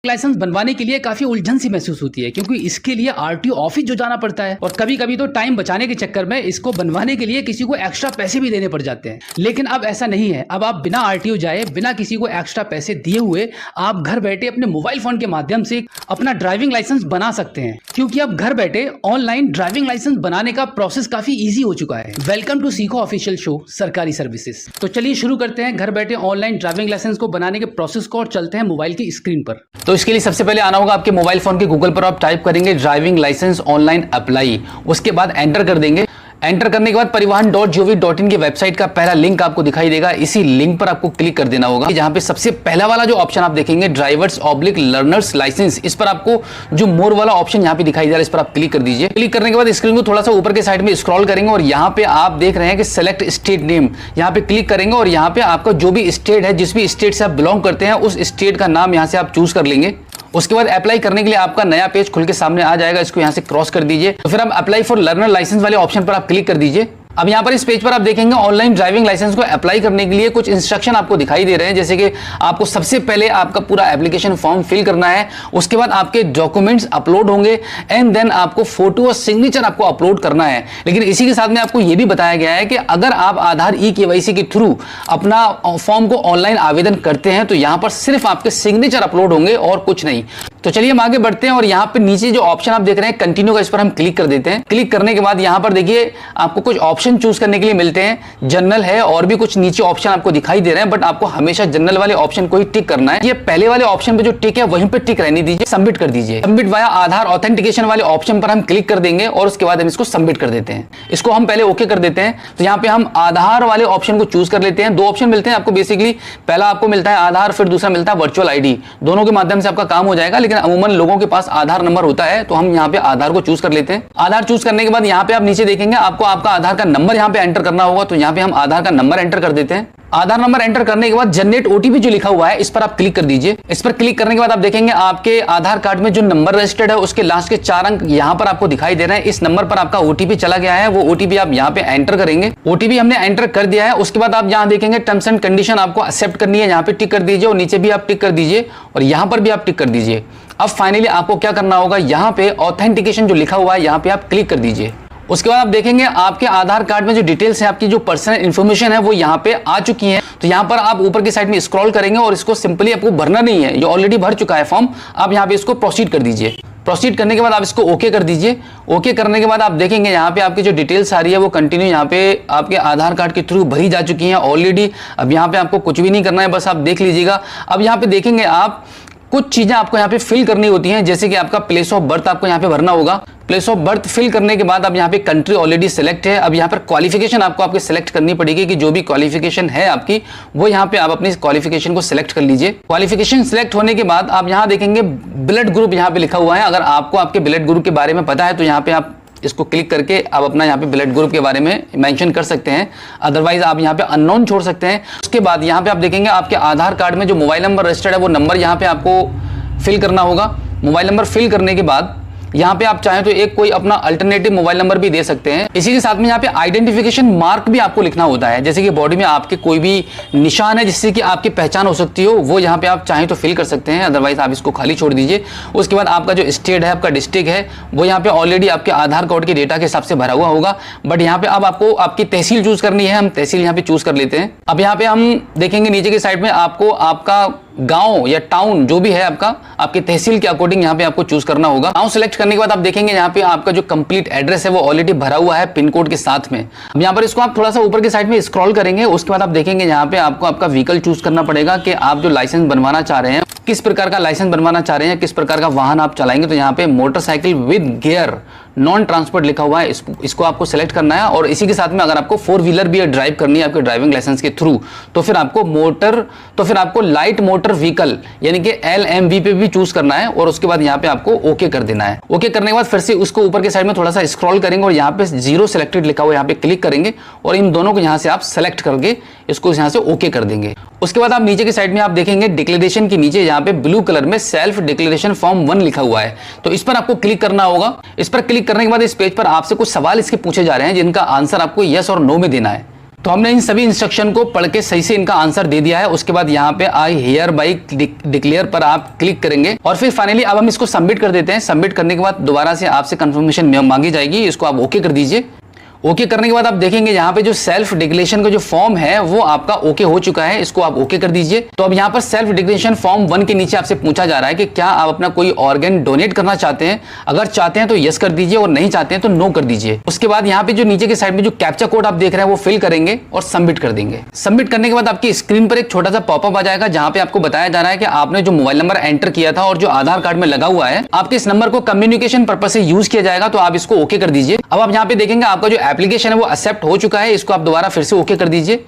Licence बनवाने के लिए काफी उलझन सी महसूस होती है, क्योंकि इसके लिए आरटीओ ऑफिस जो जाना पड़ता है और कभी कभी तो टाइम बचाने के चक्कर में इसको बनवाने के लिए किसी को एक्स्ट्रा पैसे भी देने पड़ जाते हैं। लेकिन अब ऐसा नहीं है। अब आप बिना आरटीओ जाए, बिना किसी को एक्स्ट्रा पैसे दिए हुए आप घर बैठे अपने मोबाइल फोन के माध्यम से अपना ड्राइविंग लाइसेंस बना सकते हैं, क्योंकि अब घर बैठे ऑनलाइन ड्राइविंग लाइसेंस बनाने का प्रोसेस काफी ईजी हो चुका है। वेलकम टू सीखो ऑफिशियल शो सरकारी सर्विसेज। तो चलिए शुरू करते हैं घर बैठे ऑनलाइन ड्राइविंग लाइसेंस को बनाने के प्रोसेस को और चलते हैं मोबाइल की स्क्रीन पर। तो इसके लिए सबसे पहले आना होगा आपके मोबाइल फोन के गूगल पर, आप टाइप करेंगे ड्राइविंग लाइसेंस ऑनलाइन अप्लाई, उसके बाद एंटर कर देंगे। एंटर करने के बाद परिवहन.gov.in की वेबसाइट का पहला लिंक आपको दिखाई देगा। इसी लिंक पर आपको क्लिक कर देना होगा, जहां पे सबसे पहला वाला जो ऑप्शन आप देखेंगे ड्राइवर्स/लर्नर्स लाइसेंस, इस पर आपको जो मोर वाला ऑप्शन यहां पे दिखाई दे रहा है, इस पर आप क्लिक कर दीजिए। क्लिक करने के बाद स्क्रीन को थोड़ा सा ऊपर के साइड में स्क्रॉल करेंगे और यहां पे आप देख रहे हैं कि सेलेक्ट स्टेट नेम, यहां पे क्लिक करेंगे और यहां पे आपका जो भी स्टेट है, जिस भी स्टेट से आप बिलोंग करते हैं, उस स्टेट का नाम यहां से आप चूज कर लेंगे। उसके बाद अप्लाई करने के लिए आपका नया पेज खुल के सामने आ जाएगा, इसको यहां से क्रॉस कर दीजिए। तो फिर आप अप्लाई फॉर लर्नर लाइसेंस वाले ऑप्शन पर आप क्लिक कर दीजिए। अब यहां पर इस पेज पर आप देखेंगे ऑनलाइन ड्राइविंग लाइसेंस को अप्लाई करने के लिए कुछ इंस्ट्रक्शन आपको दिखाई दे रहे हैं, जैसे कि आपको सबसे पहले आपका पूरा एप्लीकेशन फॉर्म फिल करना है, उसके बाद आपके डॉक्यूमेंट्स अपलोड होंगे एंड देन आपको फोटो और सिग्नेचर आपको अपलोड करना है। लेकिन इसी के साथ में आपको यह भी बताया गया है कि अगर आप आधार ई-केवाईसी के थ्रू अपना फॉर्म को ऑनलाइन आवेदन करते हैं तो यहां पर सिर्फ आपके सिग्नेचर अपलोड होंगे और कुछ नहीं। तो चलिए हम आगे बढ़ते हैं और यहां पे नीचे जो ऑप्शन आप देख रहे हैं कंटिन्यू का, इस पर हम क्लिक कर देते हैं। क्लिक करने के बाद यहां पर देखिए आपको कुछ ऑप्शन चूज करने के लिए मिलते हैं, जनरल है और भी कुछ नीचे ऑप्शन आपको दिखाई दे रहे हैं, बट आपको हमेशा जनरल वाले ऑप्शन को ही टिक करना है। ये पहले वाले ऑप्शन पे जो टिक है वहीं पे टिक रहने दीजिए, सबमिट कर दीजिए। सबमिट वाया आधार ऑथेंटिकेशन वाले ऑप्शन पर हम क्लिक कर देंगे और उसके बाद हम इसको सबमिट कर देते हैं। इसको हम पहले ओके कर देते हैं। तो यहाँ पे हम आधार वाले ऑप्शन को चूज कर लेते हैं। दो ऑप्शन मिलते हैं आपको बेसिकली, पहला आपको मिलता है आधार, फिर दूसरा मिलता है वर्चुअल आईडी। दोनों के माध्यम से आपका काम हो जाएगा, लेकिन अमूमन लोगों के पास आधार नंबर होता है, तो हम यहाँ पे आधार को चूज कर लेते हैं। आधार चूज करने के बाद यहाँ पे आप नीचे देखेंगे आपको आपका आधार का नंबर यहाँ पे एंटर करना होगा, तो यहाँ पे हम आधार का नंबर एंटर कर देते हैं। आधार नंबर एंटर करने के बाद जनरेट ओटीपी जो लिखा हुआ है, इस पर आप क्लिक कर दीजिए। इस पर क्लिक करने के बाद आप देखेंगे आपके आधार कार्ड में जो नंबर रजिस्टर्ड है उसके लास्ट के 4 अंक यहां पर आपको दिखाई दे रहे हैं। इस नंबर पर आपका ओटीपी चला गया है, वो ओटीपी आप यहां पे एंटर करेंगे। ओटीपी हमने एंटर कर दिया है। उसके बाद आप यहां देखेंगे टर्म्स एंड कंडीशन आपको एक्सेप्ट करनी है, यहां पे टिक कर दीजिए और नीचे भी आप टिक कर दीजिए और यहां पर भी आप टिक कर दीजिए। अब फाइनली आपको क्या करना होगा, यहां पे ऑथेंटिकेशन जो लिखा हुआ है यहां पे आप क्लिक कर दीजिए। उसके बाद आप देखेंगे आपके आधार कार्ड में जो डिटेल्स है, आपकी जो पर्सनल इंफॉर्मेशन है वो यहाँ पे आ चुकी है। तो यहाँ पर आप ऊपर की साइड में स्क्रॉल करेंगे और इसको सिंपली आपको भरना नहीं है, ये ऑलरेडी भर चुका है फॉर्म। आप यहाँ पे इसको प्रोसीड कर दीजिए। प्रोसीड करने के बाद आप इसको ओके कर दीजिए। ओके करने के बाद आप देखेंगे यहाँ पे आपकी जो डिटेल्स आ रही है वो कंटिन्यू यहाँ पे आपके आधार कार्ड के थ्रू भरी जा चुकी है ऑलरेडी। अब यहाँ पे आपको कुछ भी नहीं करना है, बस आप देख लीजिएगा। अब यहाँ पे देखेंगे आप कुछ चीजें आपको यहाँ पे फिल करनी होती हैं, जैसे कि आपका प्लेस ऑफ बर्थ आपको यहाँ पे भरना होगा। प्लेस ऑफ बर्थ फिल करने के बाद अब यहाँ पे कंट्री ऑलरेडी सिलेक्ट है। अब यहाँ पर क्वालिफिकेशन आपको आपके सिलेक्ट करनी पड़ेगी कि जो भी क्वालिफिकेशन है आपकी, वो यहाँ पे आप अपनी क्वालिफिकेशन को सिलेक्ट कर लीजिए। क्वालिफिकेशन सिलेक्ट होने के बाद आप यहाँ देखेंगे ब्लड ग्रुप यहाँ पे लिखा हुआ है। अगर आपको आपके ब्लड ग्रुप के बारे में पता है तो यहाँ पे आप इसको क्लिक करके आप अपना यहाँ पे ब्लड ग्रुप के बारे में मेंशन कर सकते हैं, अदरवाइज आप यहाँ पे अननोन छोड़ सकते हैं। उसके बाद यहाँ पे आप देखेंगे आपके आधार कार्ड में जो मोबाइल नंबर रजिस्टर्ड है वो नंबर यहाँ पे आपको फिल करना होगा। मोबाइल नंबर फिल करने के बाद यहाँ पे आप चाहें तो एक कोई अपना अल्टरनेटिव मोबाइल नंबर भी दे सकते हैं। इसी के साथ में यहाँ पे आइडेंटिफिकेशन मार्क भी आपको लिखना होता है, जैसे कि बॉडी में आपके कोई भी निशान है जिससे कि आपकी पहचान हो सकती हो, वो यहाँ पे आप चाहें तो फिल कर सकते हैं, अदरवाइज आप इसको खाली छोड़ दीजिए। उसके बाद आपका जो स्टेट है, आपका डिस्ट्रिक्ट है, वो यहाँ पे ऑलरेडी आपके आधार कार्ड के डेटा के हिसाब से भरा हुआ होगा, बट यहाँ पे अब आपको आपकी तहसील चूज करनी है। हम तहसील यहाँ पे चूज कर लेते हैं। अब यहाँ पे हम देखेंगे नीचे की साइड में आपको आपका गांव या टाउन जो भी है आपका, आपके तहसील के अकॉर्डिंग यहाँ पे आपको चूज करना होगा। गांव सिलेक्ट करने के बाद आप देखेंगे यहाँ पे आपका जो कंप्लीट एड्रेस है वो ऑलरेडी भरा हुआ है पिन कोड के साथ में। अब यहाँ पर इसको आप थोड़ा सा ऊपर की साइड में स्क्रॉल करेंगे। उसके बाद आप देखेंगे यहाँ पे आपको आपका व्हीकल चूज करना पड़ेगा कि आप जो लाइसेंस बनवाना चाह रहे हैं, किस प्रकार का लाइसेंस बनवाना चाह रहे हैं, किस प्रकार का वाहन आप चलाएंगे। तो यहाँ पे motorcycle with gear non transport लिखा हुआ है, इसको आपको सेलेक्ट करना है। और इसी के साथ में अगर आपको 4 व्हीलर भी ड्राइव करनी है आपके ड्राइविंग लाइसेंस के थ्रू, तो फिर आपको लाइट मोटर व्हीकल यानी कि LMV पे भी चूज करना है और उसके बाद यहाँ पे आपको ओके कर देना है। ओके करने के बाद फिर से उसको ऊपर के साइड में थोड़ा सा स्क्रॉल करेंगे और यहाँ पे 0 सिलेक्टेड लिखा हुआ है, यहाँ पे क्लिक करेंगे और इन दोनों को यहाँ से आप सेलेक्ट करके इसको यहाँ से ओके कर देंगे। उसके बाद आप नीचे की साइड में आप देखेंगे डिक्लेरेशन के नीचे यहाँ पे ब्लू कलर में सेल्फ डिक्लेरेशन फॉर्म 1 लिखा हुआ है, तो इस पर आपको क्लिक करना होगा। इस पर क्लिक करने के बाद इस पेज पर आपसे कुछ सवाल इसके पूछे जा रहे हैं जिनका आंसर आपको यस और नो में देना है। तो हमने इन सभी इंस्ट्रक्शन को पढ़ के सही से इनका आंसर दे दिया है। उसके बाद यहाँ पे आई हियर बाई डिक्लेयर पर आप क्लिक करेंगे और फिर फाइनली अब हम इसको सबमिट कर देते हैं। सबमिट करने के बाद दोबारा से आपसे कंफर्मेशन मांगी जाएगी, इसको आप ओके कर दीजिए। ओके करने के बाद आप देखेंगे यहाँ पे जो सेल्फ डिक्लेरेशन का जो फॉर्म है वो आपका ओके हो चुका है, इसको आप ओके कर दीजिए। तो अब यहाँ पर सेल्फ डिक्लेरेशन फॉर्म 1 के नीचे आपसे पूछा जा रहा है कि क्या आप अपना कोई ऑर्गन डोनेट करना चाहते हैं। अगर चाहते हैं तो यस कर दीजिए और नहीं चाहते हैं तो नो कर दीजिए। उसके बाद यहाँ पे जो नीचे के साइड में जो कैप्चा कोड आप देख रहे हैं वो फिल करेंगे और सबमिट कर देंगे। सबमिट करने के बाद आपकी स्क्रीन पर एक छोटा सा पॉपअप आ जाएगा जहां पे आपको बताया जा रहा है कि आपने जो मोबाइल नंबर एंटर किया था और जो आधार कार्ड में लगा हुआ है, आपके इस नंबर को कम्युनिकेशन पर्पज से यूज किया जाएगा, तो आप इसको ओके कर दीजिए। अब आप यहाँ पे देखेंगे आपका जो एप्लीकेशन है वो एक्सेप्ट हो चुका है, इसको आप दोबारा फिर से ओके कर दीजिए।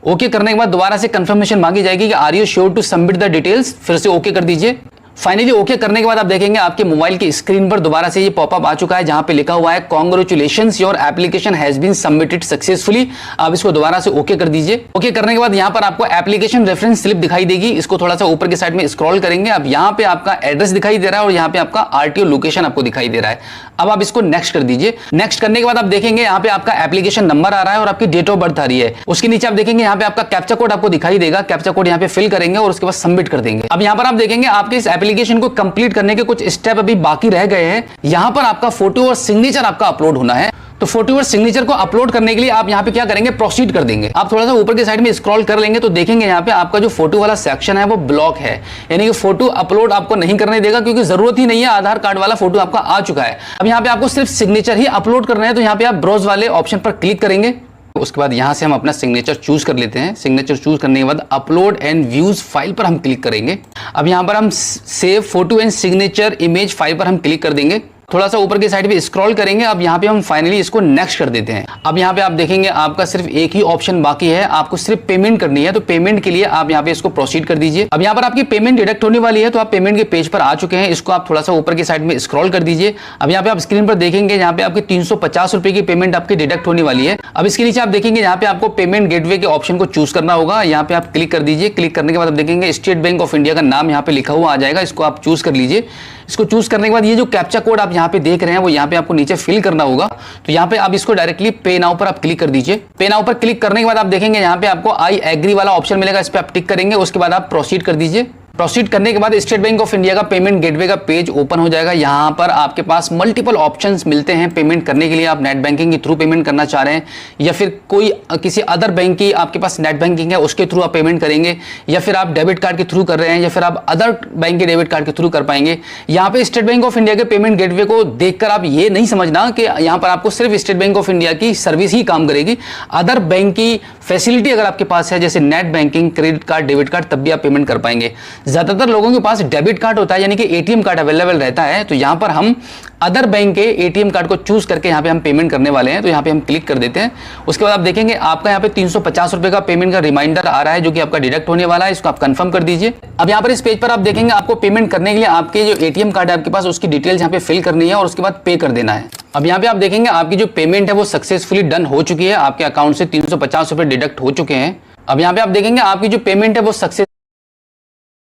ओके करने के बाद दोबारा से कंफर्मेशन मांगी जाएगी कि are you sure to submit the details, फिर से ओके कर दीजिए। फाइनली ओके करने के बाद आप देखेंगे आपके मोबाइल की स्क्रीन पर दोबारा से ये पॉपअप आ चुका है जहां पे लिखा हुआ है congratulations your application has been submitted successfully. आप इसको दोबारा से ओके कर दीजिए। ओके करने के बाद यहां पर आपको एप्लीकेशन रेफरेंस स्लिप दिखाई देगी, इसको थोड़ा सा ऊपर की साइड में स्क्रॉल करेंगे। अब यहां पे आपका एड्रेस दिखाई दे रहा है और यहां पे आपका आरटीओ लोकेशन आपको दिखाई दे रहा है। अब आप इसको नेक्स्ट कर दीजिए। नेक्स्ट करने के बाद आप देखेंगे यहाँ पे आपका एप्लीकेशन नंबर आ रहा है और आपकी डेट ऑफ बर्थ आ रही है। उसके नीचे आप देखेंगे यहाँ पे आपका कैप्चा कोड आपको दिखाई देगा, कैप्चा कोड यहाँ पे फिल करेंगे और उसके बाद सबमिट कर देंगे। अब यहाँ पर आप देखेंगे आपके इस एप्लीकेशन को कंप्लीट करने के कुछ स्टेप अभी बाकी रह गए हैं। यहाँ पर आपका फोटो और सिग्नेचर आपका अपलोड होना है। तो फोटो और सिग्नेचर को अपलोड करने के लिए आप यहाँ पे क्या करेंगे, प्रोसीड कर देंगे। आप थोड़ा सा ऊपर की साइड में स्क्रॉल कर लेंगे तो देखेंगे यहाँ पे आपका जो फोटो वाला सेक्शन है वो ब्लॉक है, यानी कि फोटो अपलोड आपको नहीं करने देगा क्योंकि जरूरत ही नहीं है, आधार कार्ड वाला फोटो आपका आ चुका है। अब यहाँ पे आपको सिर्फ सिग्नेचर ही अपलोड करना है, तो यहाँ पे आप ब्राउज वाले ऑप्शन पर क्लिक करेंगे। उसके बाद यहां से हम अपना सिग्नेचर चूज कर लेते हैं। सिग्नेचर चूज करने के बाद अपलोड एंड व्यूज फाइल पर हम क्लिक करेंगे। अब यहां पर हम save photo and signature image file पर हम क्लिक कर देंगे। थोड़ा सा ऊपर की साइड पे स्क्रॉल करेंगे। अब यहाँ पे हम फाइनली इसको नेक्स्ट कर देते हैं। अब यहाँ पे आप देखेंगे आपका सिर्फ एक ही ऑप्शन बाकी है, आपको सिर्फ पेमेंट करनी है। तो पेमेंट के लिए आप यहाँ पे इसको प्रोसीड कर दीजिए। अब यहाँ पर आपकी पेमेंट डिडक्ट होने वाली है, तो आप पेमेंट के पेज पर आ चुके हैं। इसको आप थोड़ा सा ऊपर की साइड में स्क्रॉल कर दीजिए। अब यहाँ पे आप स्क्रीन पर देखेंगे यहाँ पे आपकी 350 रुपए की पेमेंट आपकी डिडक्ट होने वाली है। अब इसके नीचे आप देखेंगे यहाँ पे आपको पेमेंट गेटवे के ऑप्शन को चूज करना होगा। यहाँ पे आप क्लिक कर दीजिए। क्लिक करने के बाद आप देखेंगे स्टेट बैंक ऑफ इंडिया का नाम यहाँ पे लिखा हुआ आ जाएगा, इसको आप चूज कर लीजिए। इसको चूज करने के बाद ये जो कैप्चा कोड आप यहाँ पे देख रहे हैं वो यहाँ पे आपको नीचे फिल करना होगा। तो यहाँ पे आप इसको डायरेक्टली पे नाउ पर आप क्लिक कर दीजिए। पे नाउ पर क्लिक करने के बाद आप देखेंगे यहाँ पे आपको आई एग्री वाला ऑप्शन मिलेगा, इस पे आप टिक करेंगे। उसके बाद आप प्रोसीड कर दीजिए। प्रोसीड करने के बाद स्टेट बैंक ऑफ इंडिया का पेमेंट गेटवे का पेज ओपन हो जाएगा। यहाँ पर आपके पास मल्टीपल ऑप्शंस मिलते हैं पेमेंट करने के लिए। आप नेट बैंकिंग के थ्रू पेमेंट करना चाह रहे हैं या फिर कोई किसी अदर बैंक की आपके पास नेट बैंकिंग है उसके थ्रू आप पेमेंट करेंगे, या फिर आप डेबिट कार्ड के थ्रू कर रहे हैं या फिर आप अदर बैंक के डेबिट कार्ड के थ्रू कर पाएंगे। यहाँ पे स्टेट बैंक ऑफ इंडिया के पेमेंट गेटवे को देखकर आप ये नहीं समझना कि यहाँ पर आपको सिर्फ स्टेट बैंक ऑफ इंडिया की सर्विस ही काम करेगी। अदर बैंक की फैसिलिटी अगर आपके पास है जैसे net banking, credit card, debit card, तब भी आप पेमेंट कर पाएंगे। ज्यादातर लोगों के पास डेबिट कार्ड होता है यानी कि एटीएम कार्ड अवेलेबल रहता है, तो यहां पर हम अदर बैंक के एटीएम कार्ड को चूज करके यहां पे हम पेमेंट करने वाले हैं। तो यहां पे हम क्लिक कर देते हैं। उसके बाद आप देखेंगे आपका यहां पे 350 रुपए का पेमेंट का रिमाइंडर आ रहा है जो कि आपका डिडक्ट होने वाला है, इसको आप कंफर्म कर दीजिए। अब यहां पर इस पेज पर आप देखेंगे आपको पेमेंट करने के लिए आपके जो एटीएम कार्ड है आपके पास उसकी डिटेल्स यहां पे फिल करनी है और उसके बाद पे कर देना है। अब यहाँ पे आप देखेंगे आपकी जो पेमेंट है वो सक्सेसफुली डन हो चुकी है, आपके अकाउंट से 350 रुपए डिडक्ट हो चुके हैं। अब यहाँ पे आप देखेंगे आपकी जो पेमेंट है वो सक्सेस,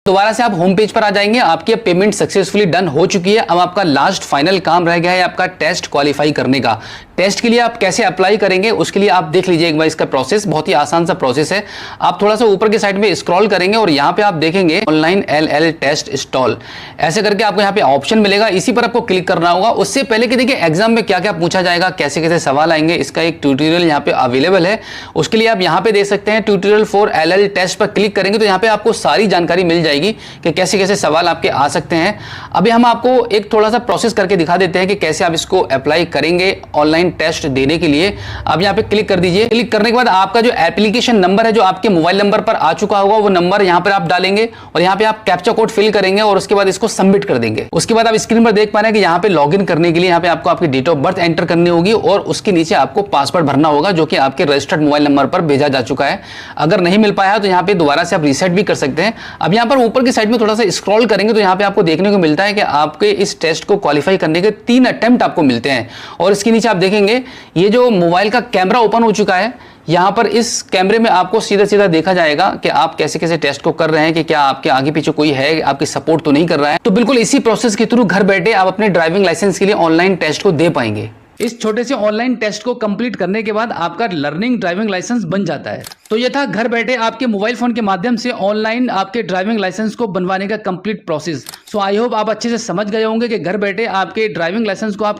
दोबारा से आप होम पेज पर आ जाएंगे। आपकी पेमेंट सक्सेसफुली डन हो चुकी है। अब आपका लास्ट फाइनल काम रह गया है आपका टेस्ट क्वालिफाई करने का। टेस्ट के लिए आप कैसे अप्लाई करेंगे उसके लिए आप देख लीजिए एक बार इसका प्रोसेस, बहुत ही आसान सा प्रोसेस है। आप थोड़ा सा ऊपर की साइड में स्क्रॉल करेंगे और यहाँ पे आप देखेंगे ऑनलाइन LL टेस्ट इंस्टॉल, ऐसे करके आपको यहाँ पे ऑप्शन मिलेगा, इसी पर आपको क्लिक करना होगा। उससे पहले कि देखिए एग्जाम में क्या क्या पूछा जाएगा, कैसे कैसे सवाल आएंगे, इसका एक ट्यूटोरियल यहाँ पे अवेलेबल है। उसके लिए आप यहाँ पे देख सकते हैं ट्यूटोरियल फॉर LL टेस्ट पर क्लिक करेंगे तो यहाँ पे आपको सारी जानकारी मिल जाएगी कि कैसे कैसे सवाल आपके आ सकते हैं। अभी हम आपको एक थोड़ा सा प्रोसेस करके दिखा देते हैं कि कैसे आप इसको अप्लाई करेंगे ऑनलाइन टेस्ट देने के लिए। अब यहाँ पे क्लिक कर दीजिए। क्लिक करने के बाद आपका जो एप्लीकेशन नंबर है जो आपके मोबाइल नंबर पर आ चुका होगा वो नंबर यहाँ पर आप डालेंगे और यहाँ पे आप कैप्चा कोड फिल करेंगे और उसके बाद इसको सबमिट कर देंगे। उसके बाद आप स्क्रीन पर देख पा रहे हैं कि यहाँ पे लॉगिन करने के लिए यहाँ पे आपको आपकी डेट ऑफ बर्थ एंटर करनी होगी और उसके नीचे आपको पासवर्ड भरना होगा जो कि आपके रजिस्टर्ड मोबाइल नंबर पर भेजा जा चुका है। अगर नहीं मिल पाया तो यहाँ पे दोबारा से आप रीसेट भी कर सकते हैं। अब यहाँ पर ऊपर की साइड में थोड़ा सा स्क्रॉल करेंगे तो यहाँ पे आपको देखने को मिलता है कि आपके इस टेस्ट को क्वालिफाई करने के 3 अटेम्प्ट आपको मिलते हैं और इसके नीचे आप देखेंगे ये जो मोबाइल का कैमरा ओपन हो चुका है। यहाँ पर इस कैमरे में आपको सीधा सीधा देखा जाएगा कि आप कैसे कैसे टेस्ट को कर रहे हैं, कि क्या आपके आगे पीछे कोई है, आपकी सपोर्ट तो नहीं कर रहा है। तो बिल्कुल इसी प्रोसेस के थ्रू घर बैठे आप अपने ड्राइविंग लाइसेंस के लिए ऑनलाइन टेस्ट को दे पाएंगे। इस छोटे से ऑनलाइन टेस्ट को कंप्लीट करने के बाद आपका लर्निंग ड्राइविंग लाइसेंस बन जाता है। तो ये था घर बैठे आपके मोबाइल फोन के माध्यम से ऑनलाइन आपके ड्राइविंग लाइसेंस को बनवाने का complete process. So I hope आप अच्छे से समझ गए होंगे कि घर बैठे आपके ड्राइविंग लाइसेंस को आप